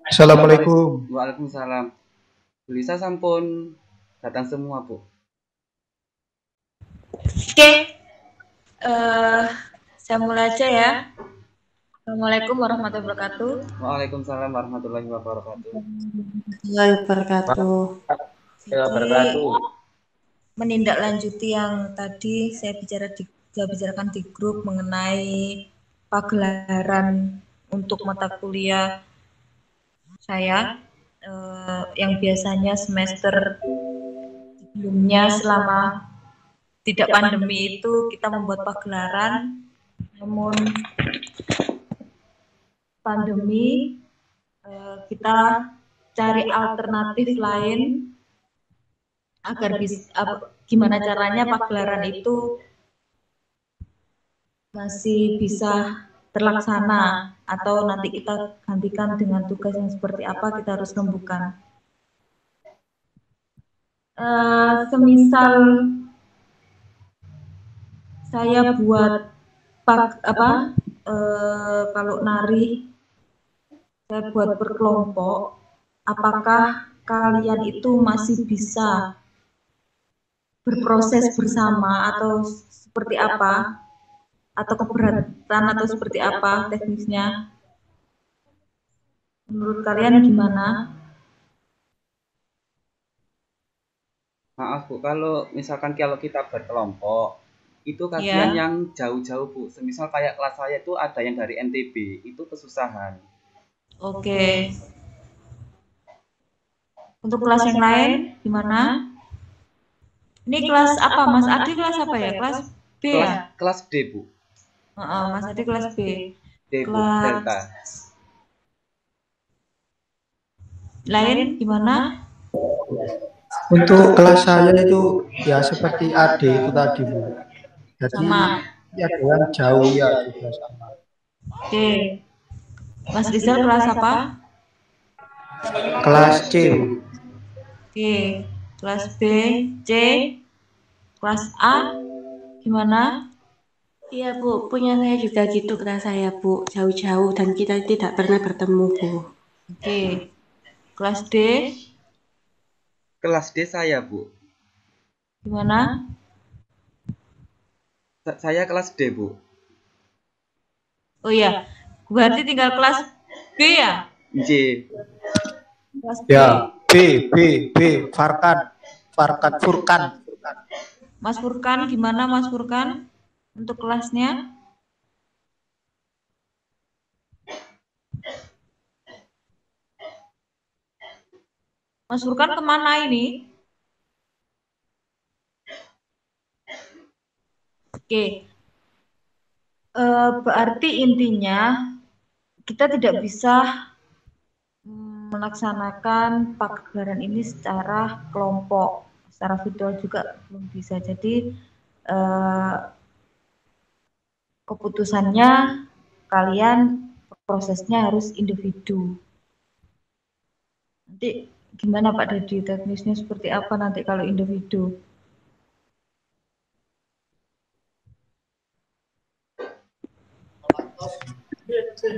Assalamualaikum. Waalaikumsalam. Bu Lisa sampun datang semua, Bu. Oke, saya mulai aja ya. Assalamualaikum warahmatullahi wabarakatuh. Waalaikumsalam warahmatullahi wabarakatuh. Jadi, menindaklanjuti yang tadi saya bicarakan di grup mengenai pagelaran untuk mata kuliah saya yang biasanya semester sebelumnya selama tidak pandemi itu kita membuat pagelaran, namun pandemi kita cari alternatif lain agar bisa gimana caranya pagelaran itu masih bisa terlaksana atau nanti kita gantikan dengan tugas yang seperti apa kita harus rembukan. Semisal saya buat kalau nari saya buat berkelompok, apakah kalian itu masih bisa berproses bersama atau seperti apa, atau keberatan atau seperti apa teknisnya? Menurut kalian gimana? Maaf Bu, kalau misalkan kita berkelompok, itu kasihan yang jauh-jauh Bu. Semisal kayak kelas saya itu ada yang dari NTB, itu kesusahan. Oke. Untuk kelas yang lain gimana? Ini kelas apa Mas Adi, kelas apa ya? Kelas B ya? Kelas D Bu. Mas Adi kelas B. D Bu, Delta. Lain gimana? Untuk kelas saya itu ya seperti AD itu tadi Bu. Jadi sama. Ya dengan jauh ya juga sama. Oke. Mas Rizal kelas apa? Kelas C. Oke. Kelas B, C, kelas A gimana? Iya Bu, punya saya juga gitu kelas saya Bu, jauh-jauh dan kita tidak pernah bertemu Bu. Oke. Kelas D? Kelas D saya Bu. Gimana? Saya kelas D Bu. Oh iya, berarti tinggal kelas B ya? J. Kelas B. Ya, B, Furkan. Mas Furkan, gimana Mas Furkan untuk kelasnya? Mas Furkan kemana ini? Oke, berarti intinya kita tidak bisa melaksanakan pagelaran ini secara kelompok, secara virtual juga belum bisa. Jadi keputusannya kalian prosesnya harus individu. Nanti gimana Pak Dadi, teknisnya seperti apa nanti kalau individu?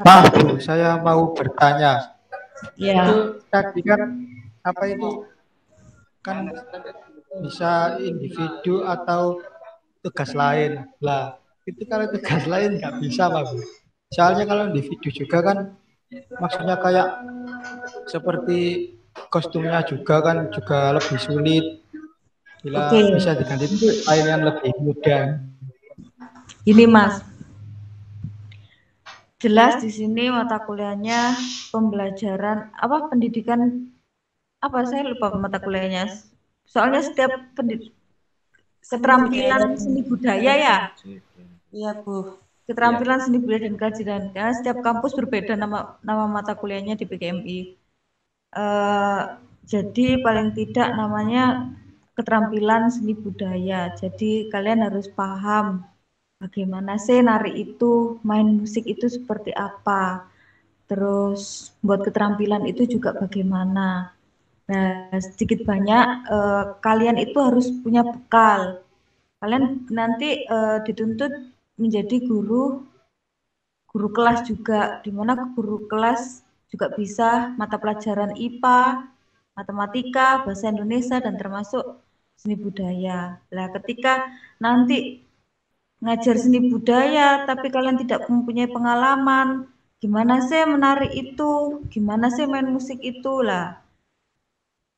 Maaf Bu, saya mau bertanya. Ya. Itu tadi kan apa itu kan bisa individu atau tugas lain lah. Itu kalau tugas lain nggak bisa Pak Bu. Soalnya kalau individu juga kan maksudnya kayak seperti kostumnya juga kan juga lebih sulit. Bila bisa diganti lain yang lebih mudah. Ini Mas, jelas di sini mata kuliahnya pembelajaran apa pendidikan apa saya lupa mata kuliahnya. Soalnya setiap keterampilan seni budaya ya. Iya Bu. Keterampilan seni budaya dan kerajinan. Karena setiap kampus berbeda nama mata kuliahnya di PGMI. Jadi paling tidak namanya keterampilan seni budaya. Jadi kalian harus paham bagaimana sih nari itu, main musik itu seperti apa. Terus buat keterampilan itu juga bagaimana. Nah, sedikit banyak kalian itu harus punya bekal. Kalian nanti dituntut menjadi guru guru kelas juga, di mana guru kelas juga bisa mata pelajaran IPA, matematika, bahasa Indonesia, dan termasuk seni budaya. Nah, ketika nanti ngajar seni budaya, tapi kalian tidak mempunyai pengalaman, gimana sih menari itu, gimana sih main musik itu lah.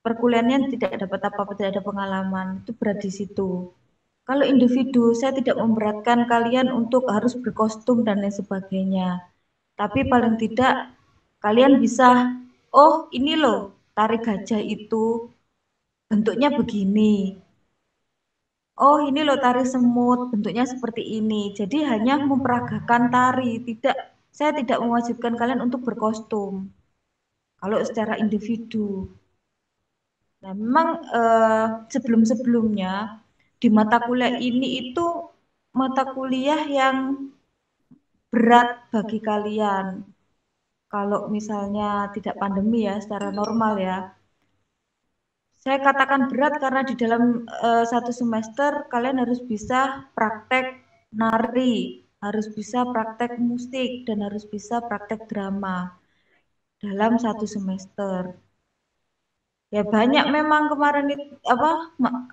Perkuliahannya tidak dapat apa-apa, tidak ada pengalaman, itu berat di situ. Kalau individu, saya tidak memberatkan kalian untuk harus berkostum dan lain sebagainya. Tapi paling tidak kalian bisa, oh ini loh, tari gajah itu bentuknya begini. Oh ini loh tari semut, bentuknya seperti ini. Jadi hanya memperagakan tari, saya tidak mewajibkan kalian untuk berkostum. Kalau secara individu. Nah, memang sebelum-sebelumnya di mata kuliah ini itu mata kuliah yang berat bagi kalian. Kalau misalnya tidak pandemi ya, secara normal ya. Saya katakan berat karena di dalam satu semester kalian harus bisa praktek nari, harus bisa praktek musik, dan harus bisa praktek drama dalam satu semester. Ya banyak memang kemarin itu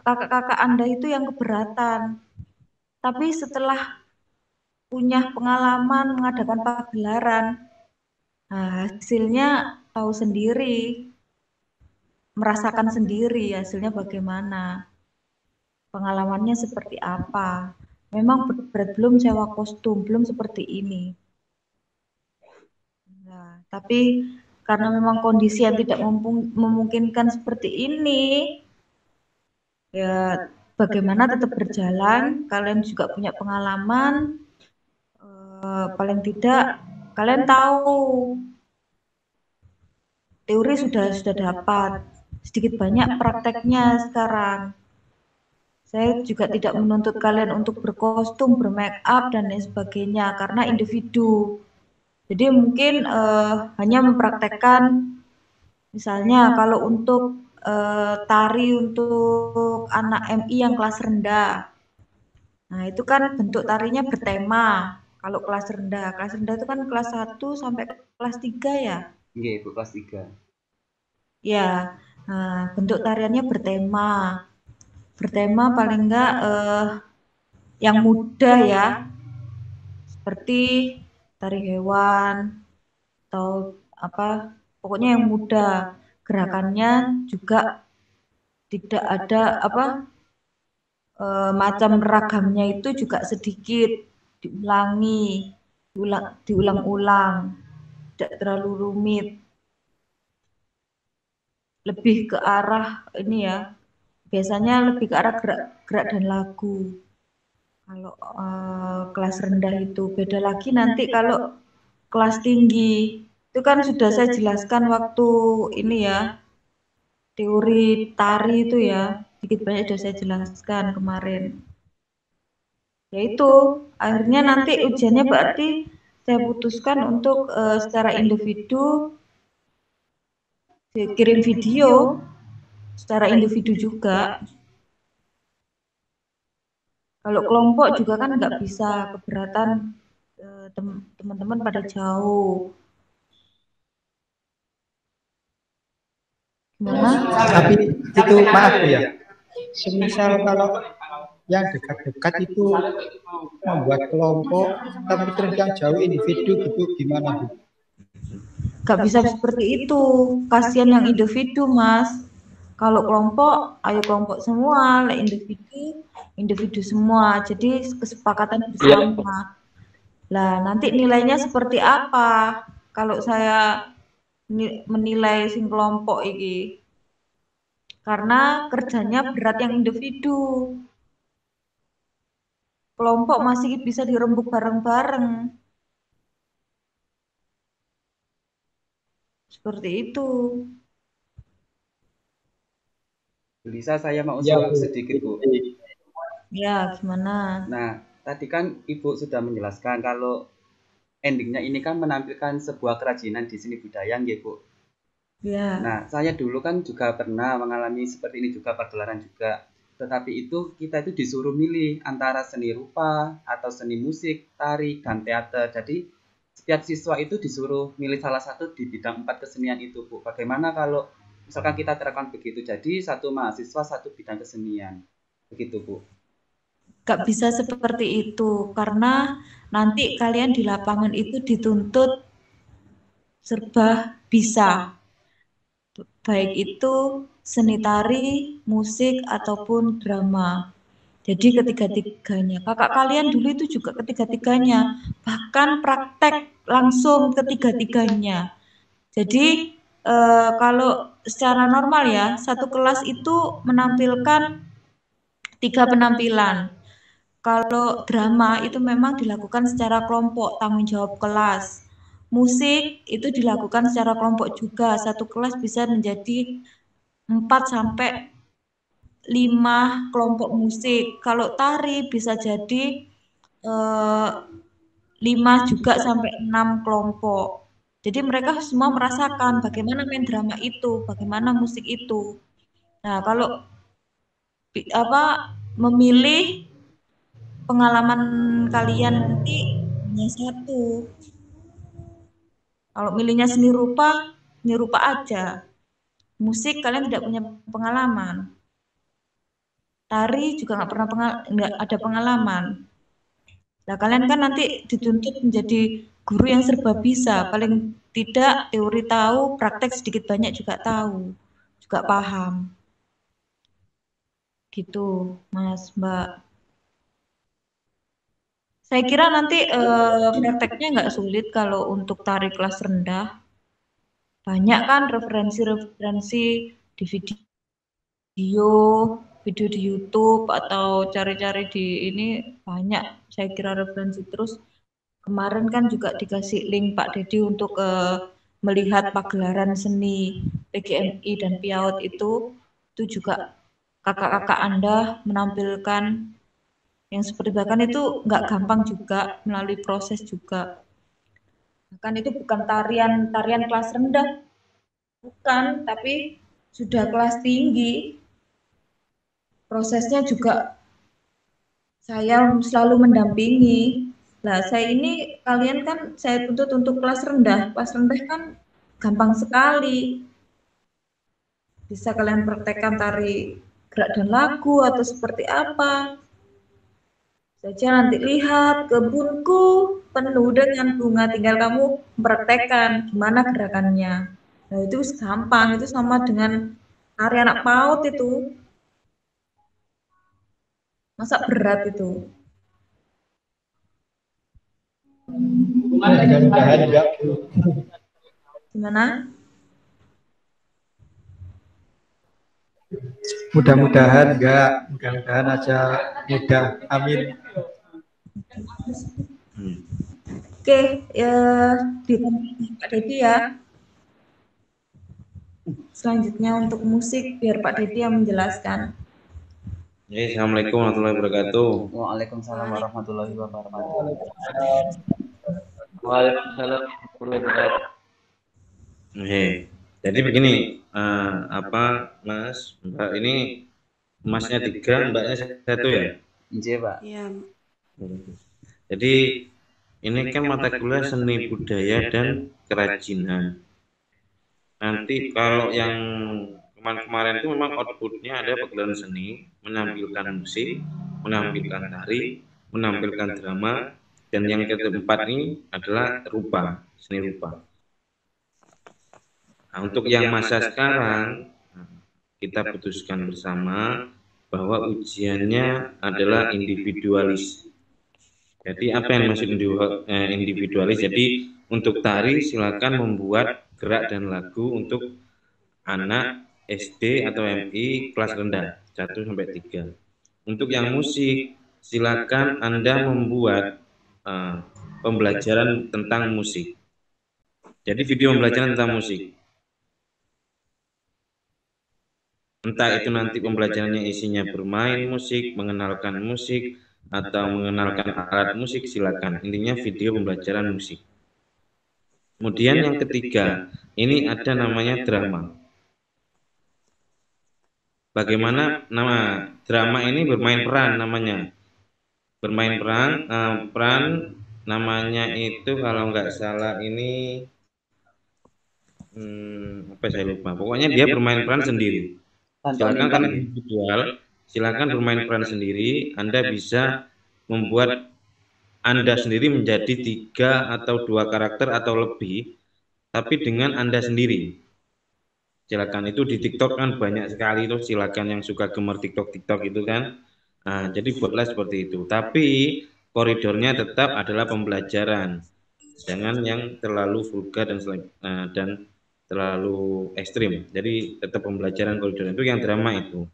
kakak-kakak Anda itu yang keberatan. Tapi setelah punya pengalaman mengadakan pagelaran, nah, hasilnya tahu sendiri, merasakan sendiri hasilnya bagaimana, pengalamannya seperti apa. Memang berat, belum sewa kostum, belum seperti ini. Nah, tapi karena memang kondisi yang tidak memungkinkan seperti ini, ya bagaimana tetap berjalan, kalian juga punya pengalaman, paling tidak kalian tahu teori sudah dapat, sedikit banyak prakteknya sekarang. Saya juga tidak menuntut kalian untuk berkostum, bermake up, dan lain sebagainya, karena individu. Jadi mungkin hanya mempraktekkan, misalnya kalau untuk tari untuk anak MI yang kelas rendah. Nah, itu kan bentuk tarinya bertema. Kalau kelas rendah itu kan kelas 1 sampai kelas 3 ya? Iya, Bu, kelas 3. Ya, nah, bentuk tariannya bertema. Bertema paling enggak yang mudah ya, seperti tari hewan atau apa, pokoknya yang mudah. Gerakannya juga tidak ada macam ragamnya, itu juga sedikit diulangi, diulang-ulang, tidak terlalu rumit, lebih ke arah ini ya, biasanya lebih ke arah gerak dan lagu. Kalau kelas rendah itu beda lagi. Nanti kalau kelas tinggi itu kan sudah saya jelaskan waktu ini ya, teori tari itu ya, sedikit banyak sudah saya jelaskan kemarin. Yaitu akhirnya nanti ujiannya berarti saya putuskan untuk secara individu kirim video secara individu juga. Kalau kelompok juga kan nggak bisa, keberatan teman-teman pada jauh. Gimana? Tapi itu maaf ya, semisal kalau yang dekat-dekat itu membuat kelompok, tapi terus yang jauh individu gitu gimana Bu? Gak bisa seperti itu, kasihan yang individu Mas. Kalau kelompok, ayo kelompok semua, individu semua. Jadi kesepakatan bersama. Lah nanti nilainya seperti apa? Kalau saya menilai sing kelompok ini, karena kerjanya berat yang individu. Kelompok masih bisa dirembuk bareng-bareng. Seperti itu. Bisa saya mau usul sedikit, Bu? Ya, gimana? Nah, tadi kan Ibu sudah menjelaskan kalau endingnya ini kan menampilkan sebuah kerajinan di seni budaya, nggih, Bu? Ya. Nah, saya dulu kan juga pernah mengalami seperti ini juga, pagelaran juga. Tetapi itu kita itu disuruh milih antara seni rupa atau seni musik, tari, dan teater. Jadi setiap siswa itu disuruh milih salah satu di bidang 4 kesenian itu, Bu. Bagaimana kalau misalkan kita terapkan begitu, jadi satu mahasiswa satu bidang kesenian, begitu, Bu? Gak bisa seperti itu, karena nanti kalian di lapangan itu dituntut serba bisa, baik itu seni tari, musik, ataupun drama. Jadi ketiga-tiganya. Kakak kalian dulu itu juga ketiga-tiganya, bahkan praktek langsung ketiga-tiganya. Jadi kalau secara normal ya, satu kelas itu menampilkan 3 penampilan. Kalau drama itu memang dilakukan secara kelompok, tanggung jawab kelas. Musik itu dilakukan secara kelompok juga, satu kelas bisa menjadi 4 sampai 5 kelompok musik. Kalau tari bisa jadi 5 juga sampai 6 kelompok. Jadi mereka semua merasakan bagaimana main drama itu, bagaimana musik itu. Nah, kalau memilih pengalaman kalian nanti hanya satu. Kalau milihnya seni rupa aja. Musik kalian tidak punya pengalaman. Tari juga nggak ada pengalaman. Nah, kalian kan nanti dituntut menjadi guru yang serba bisa. Paling tidak teori tahu, praktek sedikit banyak juga tahu, juga paham. Gitu, Mas, Mbak. Saya kira nanti prakteknya nggak sulit kalau untuk tari kelas rendah. Banyak kan referensi-referensi di video di YouTube atau cari-cari di ini banyak. Saya kira referensi terus. Kemarin kan juga dikasih link Pak Dedi untuk melihat pagelaran seni PGMI dan PIAUD itu juga kakak-kakak Anda menampilkan yang seperti bahkan itu nggak gampang juga, melalui proses juga. Bahkan itu bukan tarian kelas rendah, bukan, tapi sudah kelas tinggi. Prosesnya juga saya selalu mendampingi. Nah, saya ini kalian kan saya tuntut untuk kelas rendah. Kelas rendah kan gampang sekali. Bisa kalian praktekkan tari gerak dan lagu atau seperti apa. Saja nanti lihat kebunku penuh dengan bunga, tinggal kamu mempraktekkan gimana gerakannya. Nah, itu gampang, itu sama dengan tari anak PAUD itu. Masa berat itu? Mudah-mudahan enggak, Bu. Gimana? Mudah-mudahan enggak, mudah-mudahan aja mudah. Amin. Oke, ya ditanya Pak Dedi ya. Selanjutnya untuk musik biar Pak Dedi yang menjelaskan. Assalamualaikum warahmatullahi wabarakatuh. Waalaikumsalam warahmatullahi wabarakatuh. Waalaikumsalam warahmatullahi wabarakatuh. Jadi begini, Mas, Mbak ini Masnya 3, Mbaknya 1 ya? Iya, Pak. Iya. Jadi ini kan mata kuliah seni budaya dan kerajinan. Nanti kalau yang kemarin itu memang outputnya ada pagelaran seni, menampilkan musik, menampilkan tari, menampilkan drama, dan yang keempat ini adalah rupa, seni rupa. Nah, untuk yang masa sekarang kita putuskan bersama bahwa ujiannya adalah individualis. Jadi apa yang maksud individualis? Jadi untuk tari silakan membuat gerak dan lagu untuk anak SD atau MI kelas rendah 1 sampai 3. Untuk yang musik silakan Anda membuat pembelajaran tentang musik. Jadi video pembelajaran tentang musik. Entah itu nanti pembelajarannya isinya bermain musik, mengenalkan musik, atau mengenalkan alat musik, silakan. Intinya video pembelajaran musik. Kemudian yang ketiga, ini ada namanya drama. Bagaimana drama ini bermain peran namanya? Bermain peran namanya itu kalau nggak salah ini apa saya lupa. Pokoknya dia bermain peran sendiri. Silakan kan individual, silakan bermain peran sendiri. Anda bisa membuat Anda sendiri menjadi 3 atau 2 karakter atau lebih, tapi dengan Anda sendiri. Silakan, itu di TikTok kan banyak sekali tuh, silakan yang suka gemar TikTok itu kan. Nah, jadi buatlah seperti itu. Tapi koridornya tetap adalah pembelajaran. Jangan yang terlalu vulgar dan terlalu ekstrim. Jadi tetap pembelajaran koridor itu yang drama itu.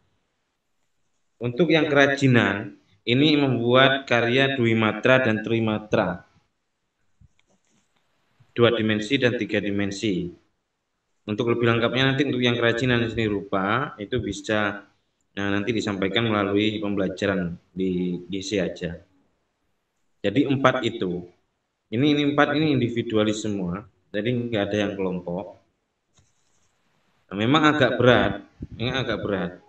Untuk yang kerajinan, ini membuat karya Dwi Matra dan Tri Matra. 2 dimensi dan 3 dimensi. Untuk lebih lengkapnya nanti untuk yang kerajinan seni rupa itu bisa nanti disampaikan melalui pembelajaran di GC aja. Jadi 4 itu. Ini 4 ini individualis semua. Jadi nggak ada yang kelompok. Nah, memang agak berat.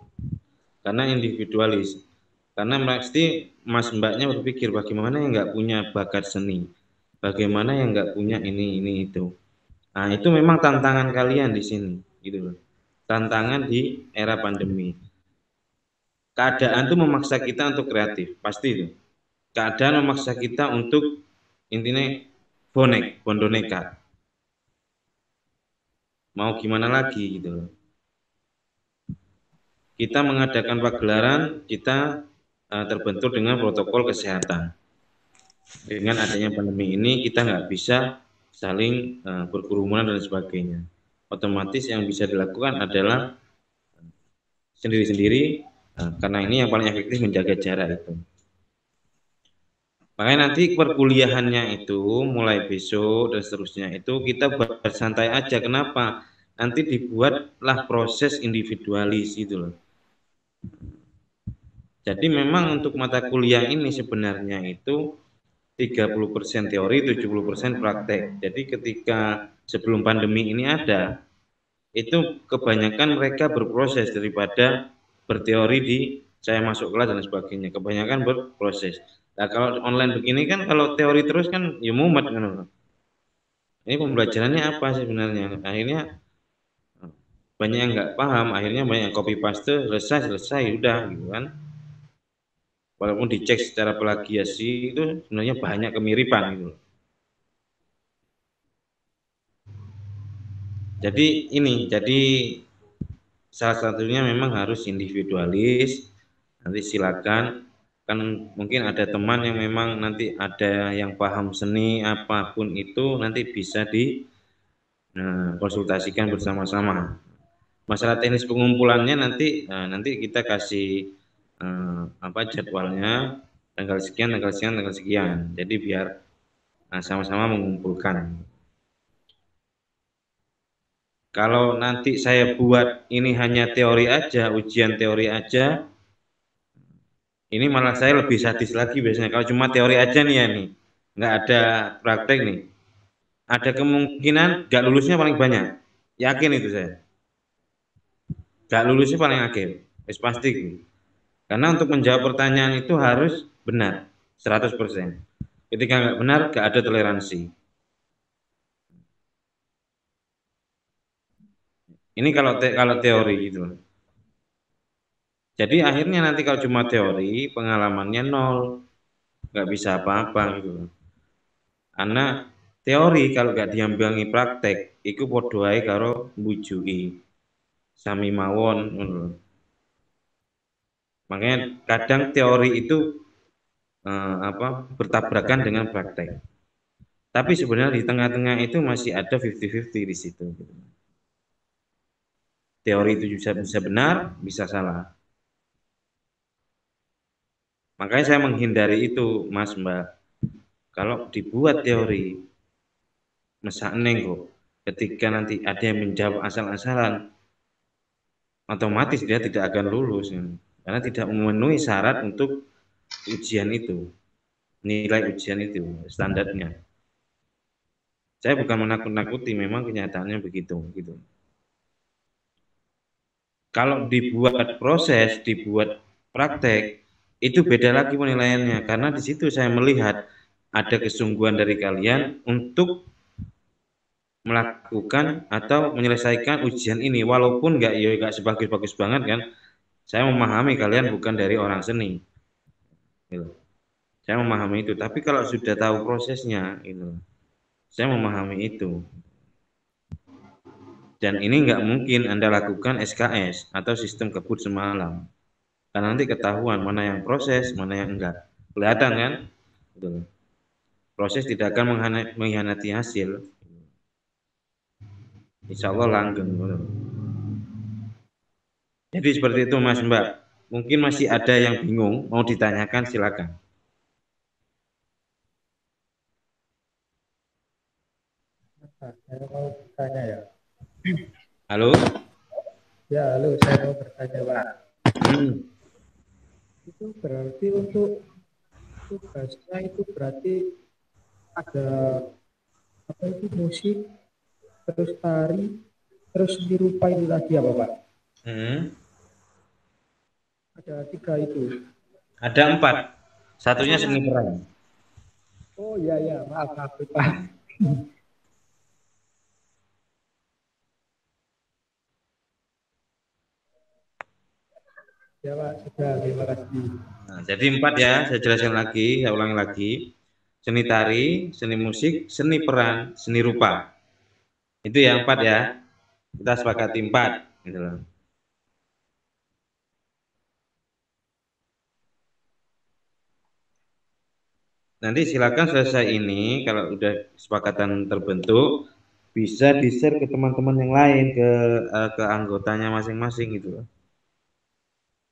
Karena individualis. Karena pasti mas mbaknya berpikir bagaimana yang nggak punya bakat seni. Bagaimana yang nggak punya ini itu. Nah, itu memang tantangan kalian di sini, gitu loh. Tantangan di era pandemi. Keadaan itu memaksa kita untuk kreatif, pasti itu. Keadaan memaksa kita untuk intinya bondo nekat. Mau gimana lagi gitu loh. Kita mengadakan pagelaran, kita terbentur dengan protokol kesehatan. Dengan adanya pandemi ini kita nggak bisa saling berkerumunan dan sebagainya. Otomatis yang bisa dilakukan adalah sendiri-sendiri, karena ini yang paling efektif menjaga jarak itu. Makanya nanti perkuliahannya itu mulai besok dan seterusnya itu kita bersantai aja. Kenapa? Nanti dibuatlah proses individualis gitu loh. Jadi memang untuk mata kuliah ini sebenarnya itu 30% teori, 70% praktek. Jadi ketika sebelum pandemi ini ada, itu kebanyakan mereka berproses daripada berteori di saya masuk kelas dan sebagainya. Kebanyakan berproses. Nah, kalau online begini kan kalau teori terus kan ya mumet kan. Ini pembelajarannya apa sebenarnya? Akhirnya banyak yang nggak paham, akhirnya banyak yang copy paste, selesai udah gitu kan. Walaupun dicek secara plagiasi itu sebenarnya banyak kemiripan gitu. Jadi salah satunya memang harus individualis. Nanti silakan, kan mungkin ada teman yang memang nanti ada yang paham seni apapun itu nanti bisa konsultasikan bersama-sama. Masalah teknis pengumpulannya nanti kita kasih jadwalnya tanggal sekian. Jadi biar sama-sama mengumpulkan. Kalau nanti saya buat ini hanya teori aja, ujian teori aja, ini malah saya lebih sadis lagi biasanya. Kalau cuma teori aja nih ya nih, nggak ada praktek nih, ada kemungkinan nggak lulusnya paling banyak. Yakin itu saya. Nggak lulusnya paling akhir, pasti. Karena untuk menjawab pertanyaan itu harus benar, 100%. Ketika nggak benar, nggak ada toleransi. Ini kalau teori gitu. Jadi akhirnya nanti kalau cuma teori, pengalamannya nol, nggak bisa apa-apa gitu. Karena teori kalau nggak diambil praktek, itu podo ae karo mbujui, sami mawon. Makanya kadang teori itu bertabrakan dengan praktek. Tapi sebenarnya di tengah-tengah itu masih ada 50-50 di situ. Teori itu bisa benar, bisa salah. Makanya saya menghindari itu, Mas Mbak. Kalau dibuat teori, masa neng kok. Ketika nanti ada yang menjawab asal-asalan, otomatis dia tidak akan lulus, karena tidak memenuhi syarat untuk ujian itu, nilai ujian itu, standarnya. Saya bukan menakut-nakuti, memang kenyataannya begitu, gitu. Kalau dibuat proses, dibuat praktek, itu beda lagi penilaiannya, karena di situ saya melihat ada kesungguhan dari kalian untuk melakukan atau menyelesaikan ujian ini, walaupun nggak sebagus-bagus banget kan. Saya memahami kalian bukan dari orang seni, gitu. Saya memahami itu. Tapi kalau sudah tahu prosesnya, gitu, saya memahami itu. Dan ini nggak mungkin Anda lakukan SKS atau sistem kebut semalam, karena nanti ketahuan mana yang proses, mana yang enggak. Kelihatan kan? Gitu. Proses tidak akan mengkhianati hasil. Insya Allah langgeng. Jadi seperti itu Mas Mbak. Mungkin masih ada yang bingung, mau ditanyakan silakan. Saya mau bertanya ya. Halo? Ya, halo, saya mau bertanya Pak. Itu berarti untuk tugasnya itu berarti ada apa itu musik, terus tari, terus seni rupa itu tadi apa Pak? Ada 3 itu. Ada 4. Satunya seni peran. Oh iya, maaf Pak. Ya Pak, sudah, terima kasih. Nah, jadi 4 ya, saya jelaskan lagi, saya ulangi lagi. Seni tari, seni musik, seni peran, seni rupa. Itu ya 4 ya. Kita sepakati 4. Gitu loh. Nanti silakan selesai ini, kalau udah kesepakatan terbentuk, bisa di-share ke teman-teman yang lain, ke anggotanya masing-masing gitu loh.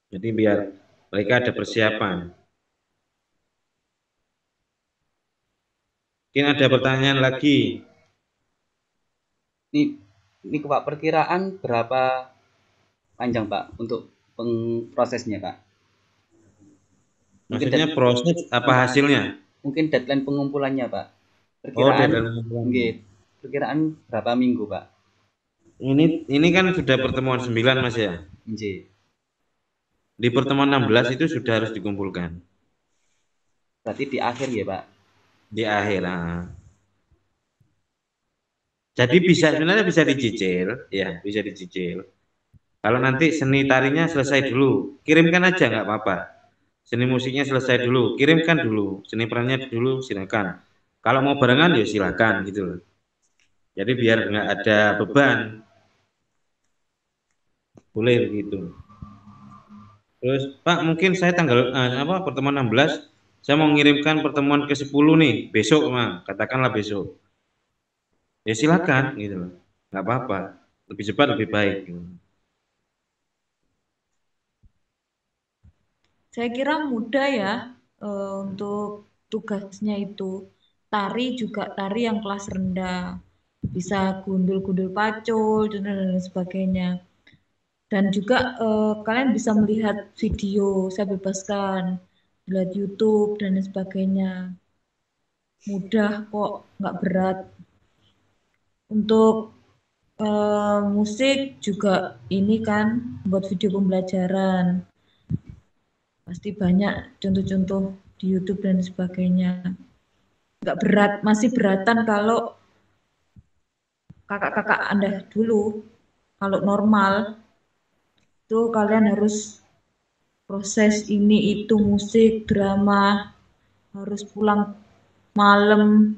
Jadi biar mereka ada persiapan. Mungkin ada pertanyaan lagi. Ini Pak, perkiraan berapa panjang Pak untuk prosesnya Pak? Maksudnya proses apa hasilnya? Mungkin deadline pengumpulannya Pak. Perkiraan berapa minggu Pak? Ini kan sudah pertemuan 9 Mas ya? Di pertemuan 16 itu sudah harus dikumpulkan. Berarti di akhir ya Pak? Di akhir. Nah. Jadi sebenarnya bisa dicicil, ya bisa dicicil. Kalau nanti seni tarinya selesai dulu, kirimkan aja nggak apa-apa. Seni musiknya selesai dulu, kirimkan dulu. Seni perannya dulu, silakan. Kalau mau barengan ya silakan gitu loh. Jadi biar nggak ada beban, boleh begitu. Terus Pak, mungkin saya tanggal pertemuan 16, saya mau ngirimkan pertemuan ke-10 nih, besok mah, katakanlah besok. Ya silakan gitu loh, nggak apa-apa. Lebih cepat lebih baik. Gitu. Saya kira mudah ya untuk tugasnya itu. Tari juga tari yang kelas rendah, bisa gundul-gundul pacul dan lain sebagainya. Dan juga kalian bisa melihat video, saya bebaskan, lihat YouTube dan lain sebagainya. Mudah kok, nggak berat. Untuk musik juga ini kan buat video pembelajaran. Pasti banyak contoh-contoh di YouTube dan sebagainya. Nggak berat, masih beratan kalau kakak-kakak Anda dulu. Kalau normal, itu kalian harus proses ini itu musik, drama, harus pulang malam,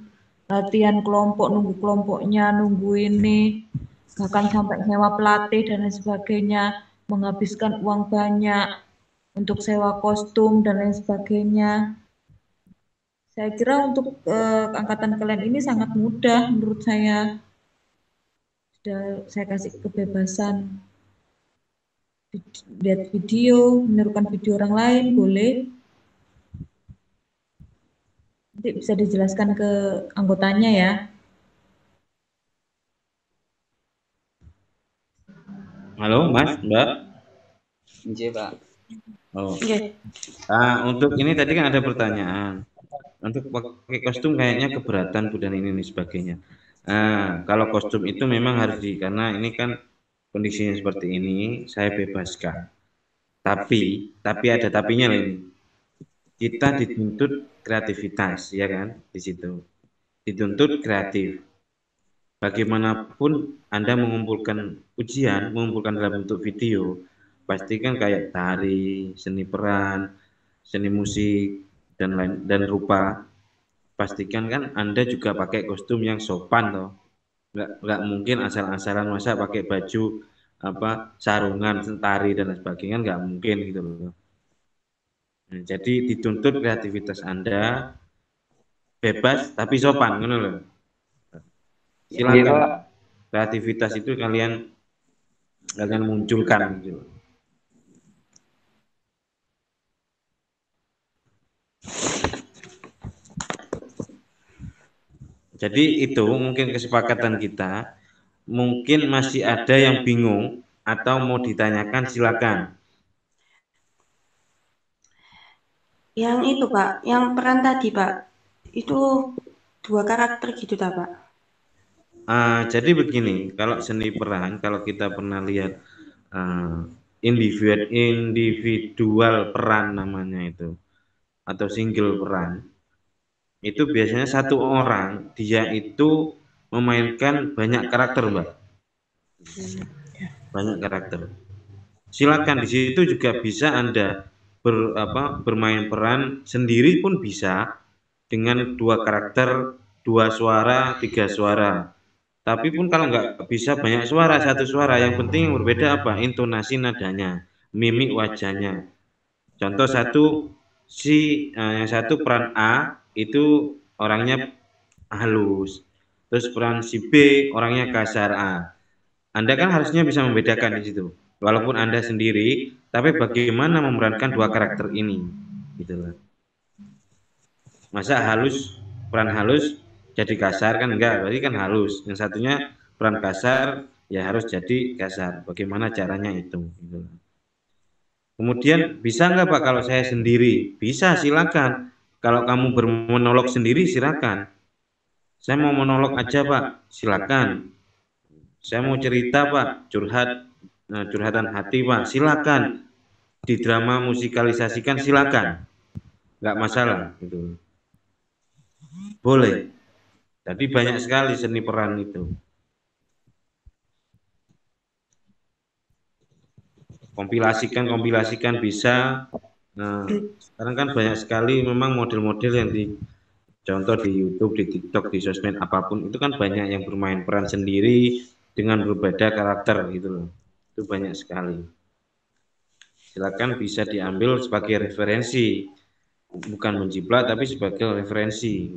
latihan kelompok, nunggu kelompoknya, nunggu ini, bahkan sampai sewa pelatih dan lain sebagainya, menghabiskan uang banyak untuk sewa kostum dan lain sebagainya. Saya kira untuk angkatan kalian ini sangat mudah menurut saya. Sudah saya kasih kebebasan. Lihat video, menirukan video orang lain, boleh. Nanti bisa dijelaskan ke anggotanya ya. Halo Mas, Mbak. Iya Pak. Oh. Nah, untuk ini tadi kan ada pertanyaan. Untuk pakai kostum kayaknya keberatan Bu dan ini sebagainya. Nah, kalau kostum itu memang harus karena ini kan kondisinya seperti ini, saya bebaskan. Tapi ada tapinya ini. kita dituntut kreativitas, ya kan? Di situ dituntut kreatif. Bagaimanapun Anda mengumpulkan ujian, mengumpulkan dalam bentuk video, pastikan kayak tari, seni peran, seni musik, dan lain dan rupa. Pastikan kan Anda juga pakai kostum yang sopan toh. Nggak mungkin asal-asalan masa pakai baju apa sarungan, tari dan sebagainya, nggak mungkin gitu loh. Nah, jadi dituntut kreativitas Anda bebas tapi sopan, gitu loh. Silakan kreativitas itu kalian munculkan gitu. Jadi itu mungkin kesepakatan kita. Mungkin masih ada yang bingung atau mau ditanyakan, silakan. Yang itu Pak, yang peran tadi Pak, itu 2 karakter gitu tak Pak? Jadi begini, kalau seni peran, kalau kita pernah lihat individual peran namanya itu, atau single peran, itu biasanya satu orang dia itu memainkan banyak karakter, Mbak. Banyak karakter. Silakan di situ juga bisa Anda bermain peran sendiri pun bisa dengan 2 karakter, 2 suara, 3 suara. Tapi pun kalau nggak bisa banyak suara, 1 suara, yang penting yang berbeda apa? Intonasi nadanya, mimik wajahnya. Contoh yang satu peran A itu orangnya halus, terus peran si B orangnya kasar. Anda kan harusnya bisa membedakan di situ. Walaupun Anda sendiri, tapi bagaimana memerankan 2 karakter ini, gitu loh. Masa peran halus jadi kasar kan enggak, berarti kan halus. Yang satunya peran kasar ya harus jadi kasar. Bagaimana caranya itu, gitu. Kemudian bisa enggak Pak kalau saya sendiri? Bisa, silakan. Kalau kamu bermonolog sendiri silakan. Saya mau monolog aja Pak, silakan. Saya mau cerita Pak, curhatan hati Pak, silakan. Di drama musikalisasikan silakan. Enggak masalah gitu. Boleh. Jadi banyak sekali seni peran itu. Kompilasikan bisa. Nah, sekarang kan banyak sekali memang model-model yang contoh di YouTube, di TikTok, di sosmed apapun itu kan banyak yang bermain peran sendiri dengan berbeda karakter gitu loh. Itu banyak sekali. Silakan bisa diambil sebagai referensi, bukan menjiplak tapi sebagai referensi.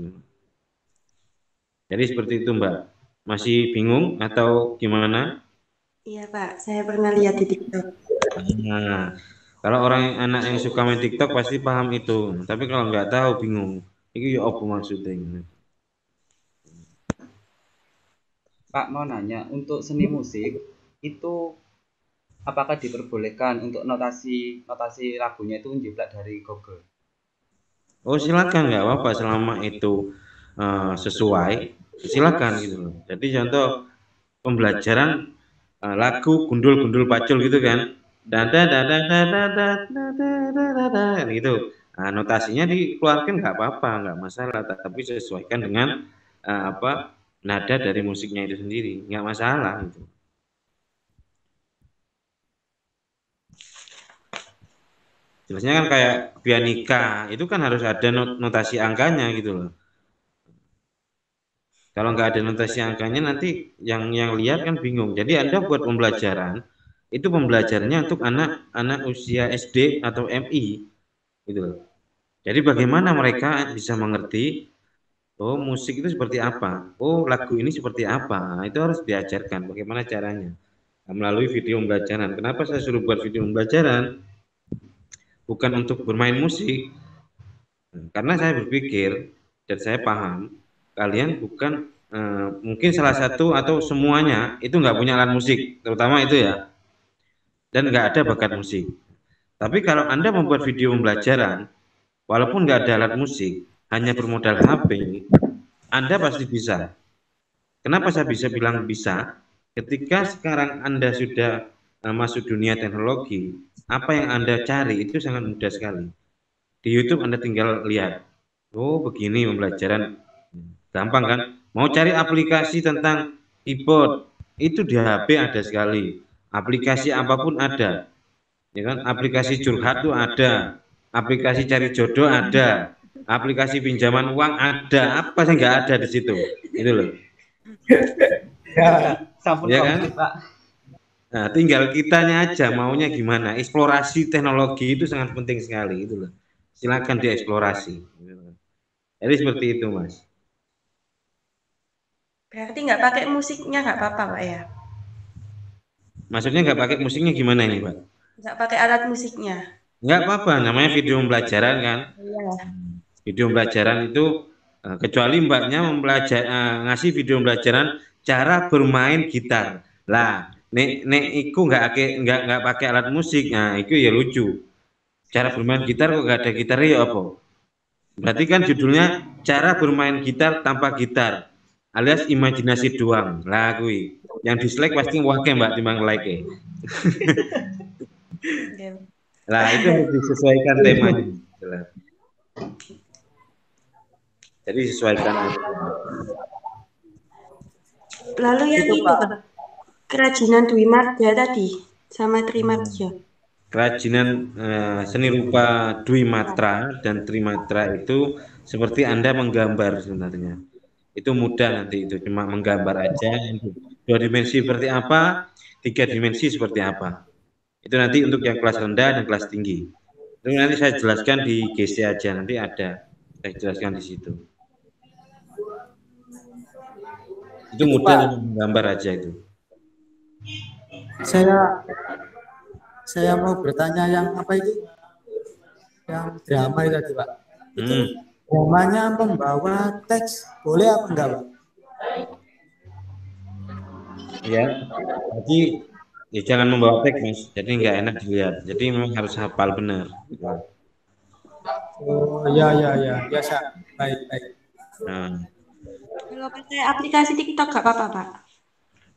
Jadi seperti itu Mbak. Masih bingung atau gimana? Iya Pak, saya pernah lihat di TikTok. Nah, kalau anak yang suka main TikTok pasti paham itu. Tapi kalau nggak tahu bingung. Ini ya apa maksudnya? Pak mau nanya, untuk seni musik itu apakah diperbolehkan untuk notasi lagunya itu menjiplak dari Google? Oh silakan, nggak apa-apa selama itu sesuai, silakan gitu loh. Jadi contoh pembelajaran lagu gundul-gundul pacul gitu kan, gitu. Nah, notasinya dikeluarkan nggak apa-apa, nggak masalah, tapi sesuaikan dengan nada dari musiknya itu sendiri, nggak masalah gitu. Jelasnya kan kayak pianika itu kan harus ada notasi angkanya gitu loh. Kalau nggak ada notasi angkanya nanti yang lihat kan bingung. Jadi Anda buat pembelajaran itu pembelajarannya untuk anak usia SD atau MI gitu loh. Jadi bagaimana mereka bisa mengerti oh musik itu seperti apa, oh lagu ini seperti apa, itu harus diajarkan bagaimana caranya melalui video pembelajaran. Kenapa saya suruh buat video pembelajaran? Bukan untuk bermain musik, karena saya berpikir dan saya paham kalian bukan mungkin salah satu atau semuanya itu nggak punya alat musik, terutama itu ya, dan nggak ada bakat musik. Tapi kalau Anda membuat video pembelajaran, walaupun nggak ada alat musik, hanya bermodal HP, Anda pasti bisa. Kenapa saya bisa bilang bisa? Ketika sekarang Anda sudah masuk dunia teknologi, apa yang Anda cari itu sangat mudah sekali. Di YouTube Anda tinggal lihat. Oh, begini pembelajaran. Gampang kan? Mau cari aplikasi tentang keyboard, itu di HP ada sekali. Aplikasi apapun ada. Ya kan? Aplikasi curhat tuh ada. Aplikasi cari jodoh ada. Aplikasi pinjaman uang ada. Apa sih nggak ada di situ? Itu loh. Ya, Sampun Ya kan? komplit, Pak. Nah, tinggal kitanya aja maunya gimana. Eksplorasi teknologi itu sangat penting sekali itu loh. Silakan dieksplorasi. Jadi seperti itu, Mas. Berarti nggak pakai musiknya nggak apa-apa, Pak ya? Maksudnya nggak pakai musiknya gimana ini, Pak? Nggak pakai alat musiknya. Nggak apa-apa, namanya video pembelajaran kan. Iya. Video pembelajaran itu kecuali mbaknya ngasih video pembelajaran cara bermain gitar. Lah, nek iku nggak pakai alat musik, nah itu ya lucu. Cara bermain gitar kok nggak ada gitarnya ya apa? Berarti kan judulnya cara bermain gitar tanpa gitar alias imajinasi doang. Lah kui. Yang dislike pasti wake Mbak timbang like. Lah itu harus disesuaikan temanya. Jadi sesuaikan. Lalu yang itu, Pak. Kerajinan Dwi Marga tadi sama Trimarja. Kerajinan seni rupa Dwi Matra dan Trimatra itu seperti Anda menggambar sebenarnya. Itu mudah nanti itu cuma menggambar aja. 2 dimensi seperti apa, 3 dimensi seperti apa. Itu nanti untuk yang kelas rendah dan kelas tinggi. Itu nanti saya jelaskan di GC aja, nanti ada saya jelaskan di situ. Itu mudah menggambar aja itu. Saya mau bertanya yang apa itu? Yang drama itu tadi, Pak. Itu dramanya membawa teks, boleh apa enggak, Pak? Ya, jadi ya jangan membawa teks, Mas. Jadi nggak enak dilihat. Jadi memang harus hafal benar. Oh, ya, biasa. Baik. Nah, Kalau pakai aplikasi TikTok nggak apa-apa, Pak?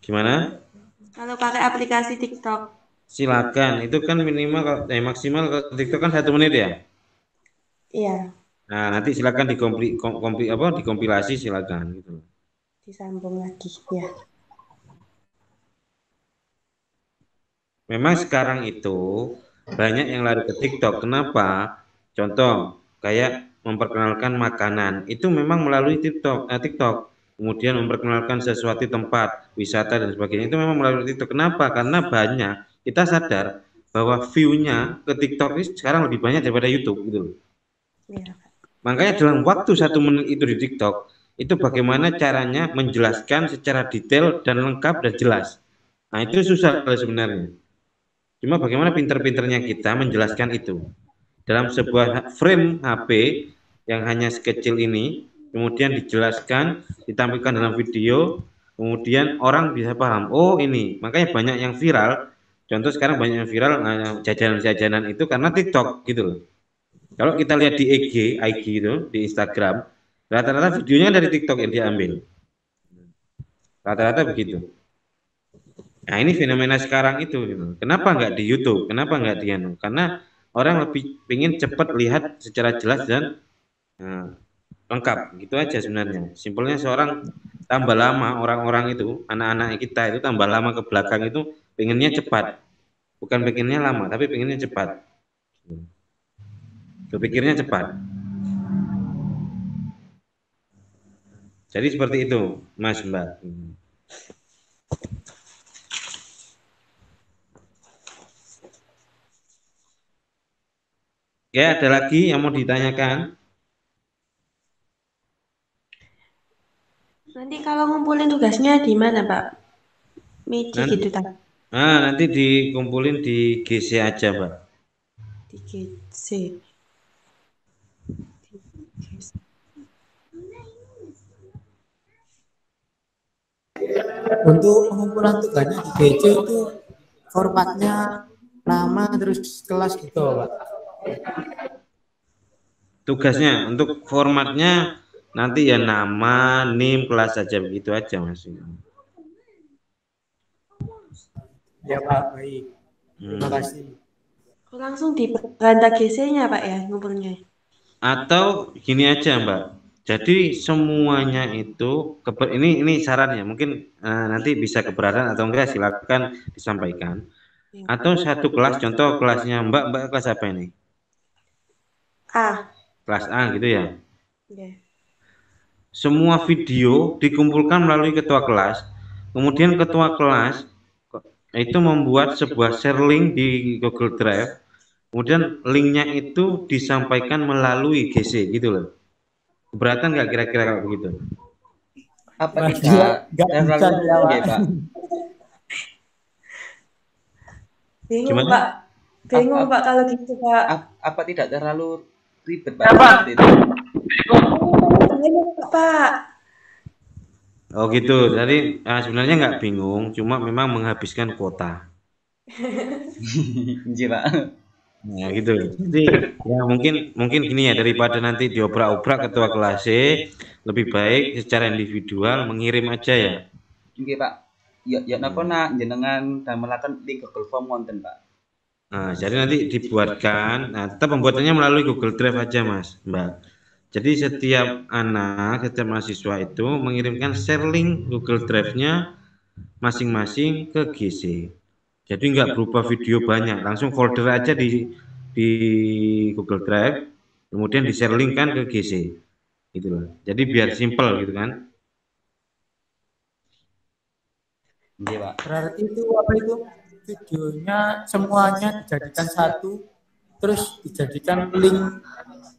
gimana? Kalau pakai aplikasi TikTok. Silakan. Itu kan minimal maksimal kalau TikTok kan 1 menit ya. Iya. Nah, nanti silakan dikompilasi silakan gitu. Disambung lagi, ya. Memang sekarang itu banyak yang lari ke TikTok. Kenapa? Contoh kayak memperkenalkan makanan itu memang melalui TikTok. Kemudian memperkenalkan sesuatu tempat wisata dan sebagainya itu memang melalui TikTok. Kenapa? Karena banyak kita sadar bahwa view-nya ke TikTok ini sekarang lebih banyak daripada YouTube gitu loh. Iya. Makanya dalam waktu 1 menit itu di TikTok itu bagaimana caranya menjelaskan secara detail dan lengkap dan jelas. Nah itu susah sebenarnya. Cuma bagaimana pinter-pinternya kita menjelaskan itu dalam sebuah frame HP yang hanya sekecil ini, kemudian dijelaskan, ditampilkan dalam video, kemudian orang bisa paham. Oh ini, makanya banyak yang viral. Contoh sekarang banyak yang viral jajanan-jajanan itu karena TikTok gitu loh. Kalau kita lihat di IG itu di Instagram, rata-rata videonya dari TikTok yang diambil. Rata-rata begitu. Nah ini fenomena sekarang itu, gitu. Kenapa nggak di YouTube? Kenapa nggak di Anu? Karena orang lebih ingin cepat lihat secara jelas dan lengkap, gitu aja sebenarnya. Simpelnya seorang tambah lama orang-orang itu, anak-anak kita itu tambah lama ke belakang itu pengennya cepat, bukan pengennya lama, tapi pengennya cepat. Berpikirnya cepat. Jadi seperti itu, Mas Mbak. Ya, ada lagi yang mau ditanyakan? Nanti kalau ngumpulin tugasnya di mana, Pak? Media gitu, tak? Nah, nanti dikumpulin di GC aja, Pak. Di GC. Untuk pengumpulan tugasnya di GC itu formatnya nama terus kelas gitu, Pak. Tugasnya untuk formatnya nanti ya nama, NIM, kelas aja begitu aja, Mas. Ya, Pak, baik. Terima kasih. Langsung di beranda GC-nya, Pak ya, ngumpulnya. Atau gini aja Mbak, jadi semuanya itu ini sarannya, mungkin nanti bisa keberatan atau enggak silakan disampaikan. Atau satu kelas, contoh kelasnya Mbak kelas apa ini? A. Kelas A gitu ya. Ya. Semua video dikumpulkan melalui ketua kelas, kemudian ketua kelas itu membuat sebuah share link di Google Drive, kemudian linknya itu disampaikan melalui GC gitu loh. Keberatan nggak kira-kira kalau begitu? Apa Wah, tidak nggak bisa terlalu ya, Pak. ya, Pak? Bingung, Gimana? Pak. Bingung, Ap- Pak, kalau gitu, Pak. Apa tidak terlalu ribet, Pak? Seperti itu? Bingung, Pak. Oh gitu, jadi sebenarnya nggak bingung, cuma memang menghabiskan kuota. Iya, Pak. Nah gitu. Jadi ya mungkin gini ya, daripada nanti diobrak-obrak ketua kelas C, lebih baik secara individual mengirim aja ya. Oke, Pak. Ya napa nak jenengan damelaken link Google Form wonten, Pak. Nah, jadi nanti dibuatkan, tetap pembuatannya melalui Google Drive aja Mas, Mbak. Jadi setiap mahasiswa itu mengirimkan share link Google Drive-nya masing-masing ke GC. Jadi nggak berupa video banyak, langsung folder aja di Google Drive, kemudian di share link kan ke GC, gitu loh. Jadi biar simple gitu kan. Iya, Pak. Berarti itu apa itu? Videonya semuanya dijadikan satu, terus dijadikan link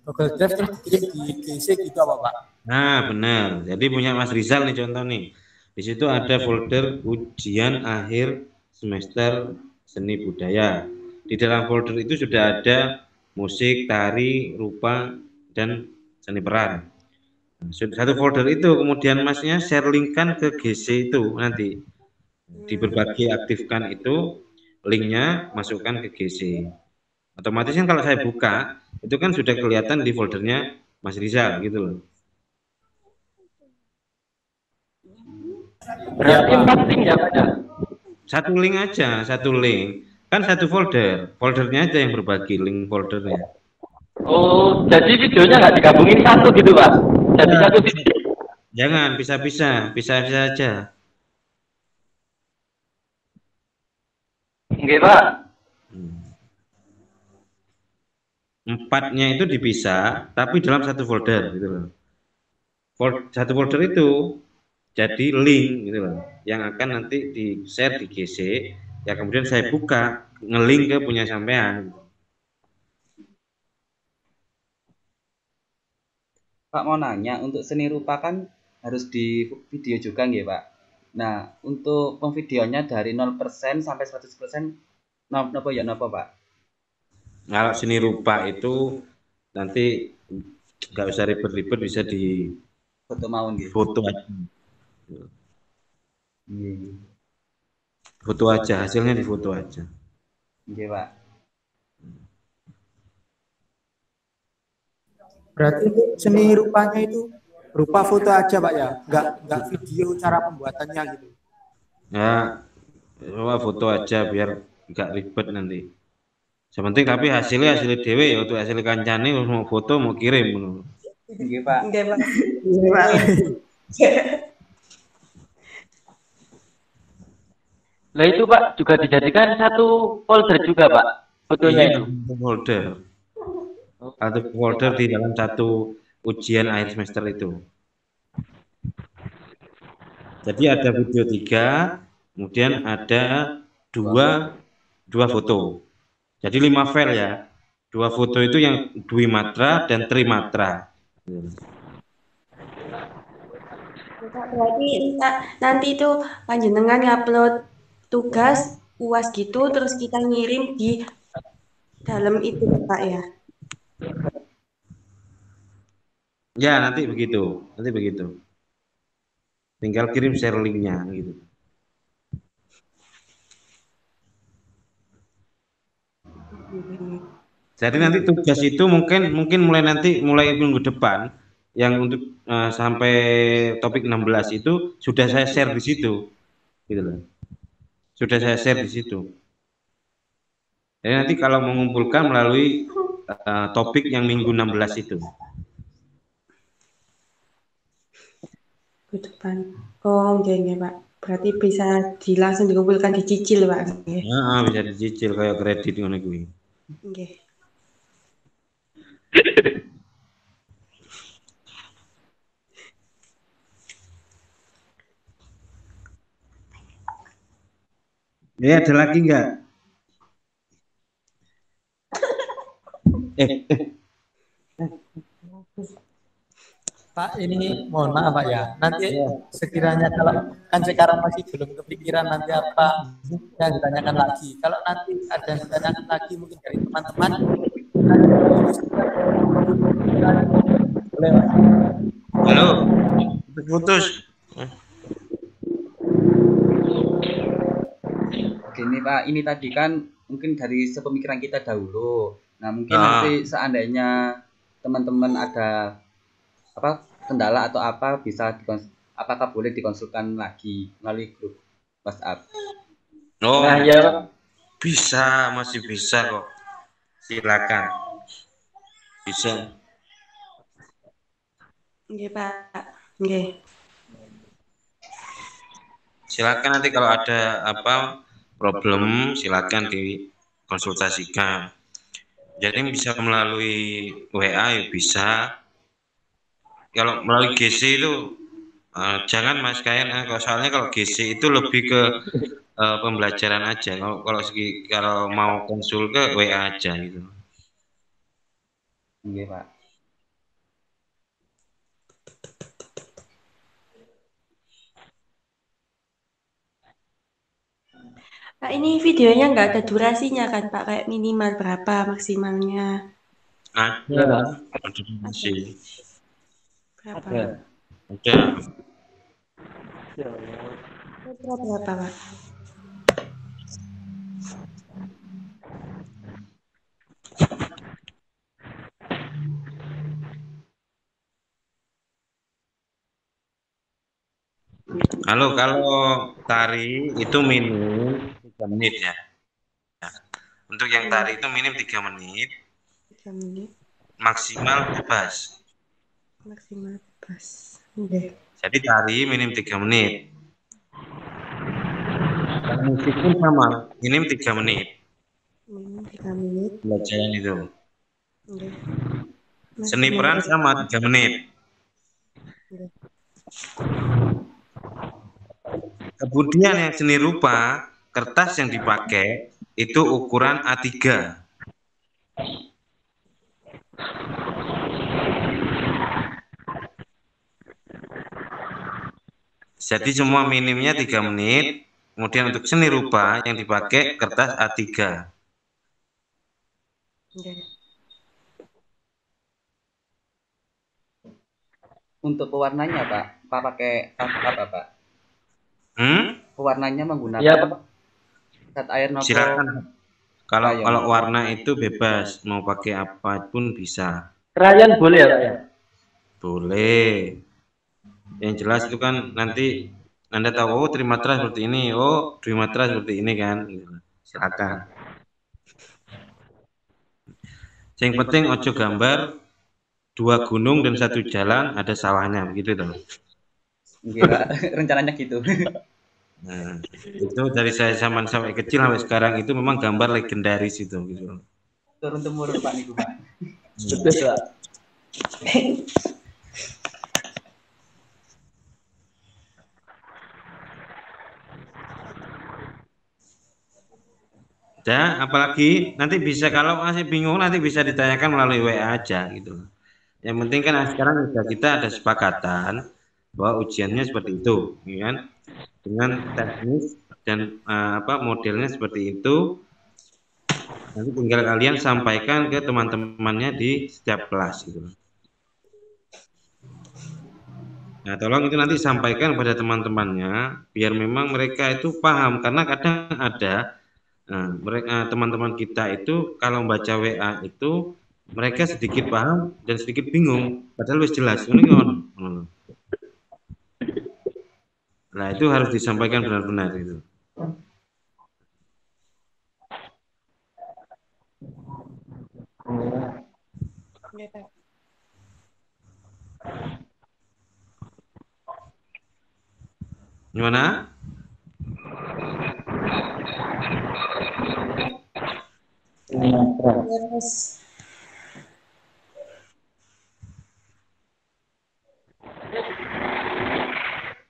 Google Drive, terus dikirim di GC gitu apa Pak? Nah benar. Jadi punya Mas Rizal nih contoh nih. Di situ ada folder ujian akhir semester seni budaya. Di dalam folder itu sudah ada musik, tari, rupa, dan seni peran. Satu folder itu kemudian masnya share linkkan ke GC itu nanti. Di berbagai aktifkan itu linknya masukkan ke GC. Otomatis kan kalau saya buka itu kan sudah kelihatan di foldernya Mas Rizal gitu loh. Berarti 4 link ya Pak? Satu link aja, satu link. Kan satu folder, foldernya aja yang berbagi link foldernya. Oh, jadi videonya nggak digabungin satu gitu Pak? Jadi satu video. Jangan, bisa-bisa aja. Oke Pak. Empatnya itu dipisah, tapi dalam satu folder gitu loh. Satu folder itu jadi link gitu loh, yang akan nanti di share di GC, ya kemudian saya buka, ngelink ke punya sampean. Pak mau nanya, untuk seni rupa kan harus di video juga nggih, Pak. Nah, untuk pemvideonya dari 0% sampai 100% napa ya napa, Pak? Kalau seni rupa itu nanti nggak usah ribet-ribet, bisa di Foto mawon nggih. foto aja. Iya. Foto aja, hasilnya di foto aja. Nggih, Pak. Berarti itu seni rupanya itu berupa foto aja Pak ya, nggak video cara pembuatannya gitu. Ya, foto aja biar nggak ribet nanti. Sepenting tapi hasil dewe ya, untuk hasil kancane mau foto mau kirim. Nggih, Pak. Nggih, Pak. Lah itu Pak juga dijadikan satu folder juga Pak fotonya Iya, itu. folder. Satu folder di dalam satu ujian akhir semester itu. Jadi ada video 3, kemudian ada dua foto. Jadi 5 file ya. 2 foto itu yang dwimatra dan trimatra. Berarti nanti itu panjenengan ngupload tugas UAS gitu, terus kita ngirim di dalam itu Pak ya. Ya, nanti begitu. Tinggal kirim share linknya gitu. Jadi nanti tugas itu mungkin mulai minggu depan yang untuk sampai topik 16 itu sudah saya share di situ. Gitu loh. Sudah saya share di situ. Jadi nanti kalau mengumpulkan melalui topik yang minggu 16 itu. Depan. Oh, nggih Pak. Berarti bisa langsung dikumpulkan dicicil, Pak. Nggih. Nah, bisa dicicil kayak kredit ngono kuwi. Nggih. Ada lagi enggak? Pak, ini mohon maaf Pak ya. Nanti sekiranya kalau kan sekarang masih belum kepikiran nanti apa yang ditanyakan lagi. Kalau nanti ada yang ditanyakan lagi mungkin dari teman-teman, boleh Pak. Halo, putus. Gini Pak, ini tadi kan mungkin dari sepemikiran kita dahulu. Nah mungkin nanti seandainya teman-teman ada apa kendala atau apa apakah boleh dikonsulkan lagi melalui grup WhatsApp? Oh, Nah, ya. bisa, masih bisa kok. Silakan. Bisa. Nggih, Pak. Nggih. Silakan nanti kalau ada apa problem silakan dikonsultasikan. Jadi bisa melalui WA ya bisa. Kalau melalui GC itu jangan Mas Kayan, soalnya kalau GC itu lebih ke pembelajaran aja. Kalau mau konsul ke WA aja gitu. Iya Pak. Pak, ini videonya nggak ada durasinya kan Pak? Kayak minimal berapa maksimalnya? Ada durasi. Berapa? Ada. Berapa Pak? Halo, kalau tari itu minim 3 menit ya. Untuk yang tari itu minim 3 menit. 3 menit. Maksimal bebas. Maksimal bebas. Oke. Jadi tari minim 3 menit. Dan musik pun sama, minim 3 menit. Minim 3 menit. Pelajaran itu. Oke. Seni peran sama 3 menit. Oke. Kemudian yang seni rupa, kertas yang dipakai itu ukuran A3. Jadi semua minimnya 3 menit. Kemudian untuk seni rupa yang dipakai kertas A3. Oke. Untuk pewarnanya Pak pakai apa Pak? Pewarnanya menggunakan cat air nopo. Silakan. Kalau warna itu bebas, mau pakai apapun bisa. Krayon boleh ya Pak ya? Boleh. Yang jelas itu kan nanti Anda tahu, oh trimatra seperti ini, oh trimatra seperti ini kan. Silakan. Yang penting ojo gambar 2 gunung dan 1 jalan ada sawahnya, begitu toh. Enggak, rencananya gitu. Nah, itu dari saya zaman sampai kecil sampai sekarang itu memang gambar legendaris itu gitu. Turun temurun Pak niku Pak. Betul Pak. Ya, apalagi nanti bisa kalau masih bingung nanti bisa ditanyakan melalui WA aja gitu. Yang penting kan sekarang sudah kita ada sepakatan bahwa ujiannya seperti itu, ya kan? Dengan teknis dan modelnya seperti itu. Nanti tinggal kalian sampaikan ke teman-temannya di setiap kelas gitu. Nah, tolong itu nanti sampaikan pada teman-temannya biar memang mereka itu paham karena kadang ada mereka teman-teman kita itu kalau membaca WA itu mereka sedikit paham dan sedikit bingung padahal wis jelas ini kan. Nah, itu harus disampaikan benar-benar itu. Gimana? Terus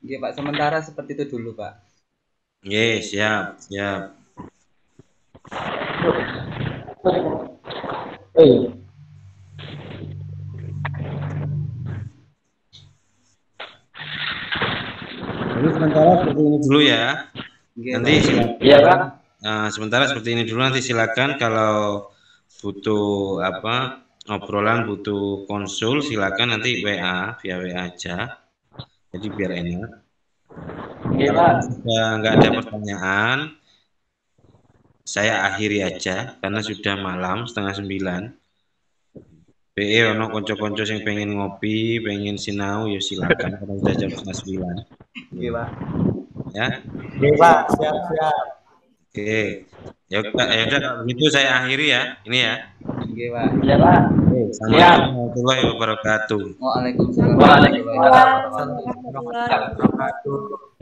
Oke, Pak, sementara seperti itu dulu, Pak. Yes, siap, siap. Jadi sementara seperti ini dulu ya. Oke, Nanti Pak. silakan. Iya, Pak. Sementara seperti ini dulu, nanti silakan kalau butuh apa obrolan, butuh konsul, silakan nanti WA, via WA aja. Jadi biar enak. Iya, Kalau Pak. sudah nggak ada pertanyaan, saya akhiri aja karena sudah malam 8:30. PE ono konco-konco yang pengen ngopi, pengen sinau, ya silakan karena sudah jam 8:30. Oke, Pak. Ya. Oke, Pak. Siap-siap. Oke. Ya udah, kalau begitu saya akhiri ya. Ini ya. Oke, Pak. Iya, Pak. Assalamualaikum warahmatullahi wabarakatuh. Waalaikumsalam Waalaikumsalam. warahmatullahi wabarakatuh. Warahmatullahi wabarakatuh.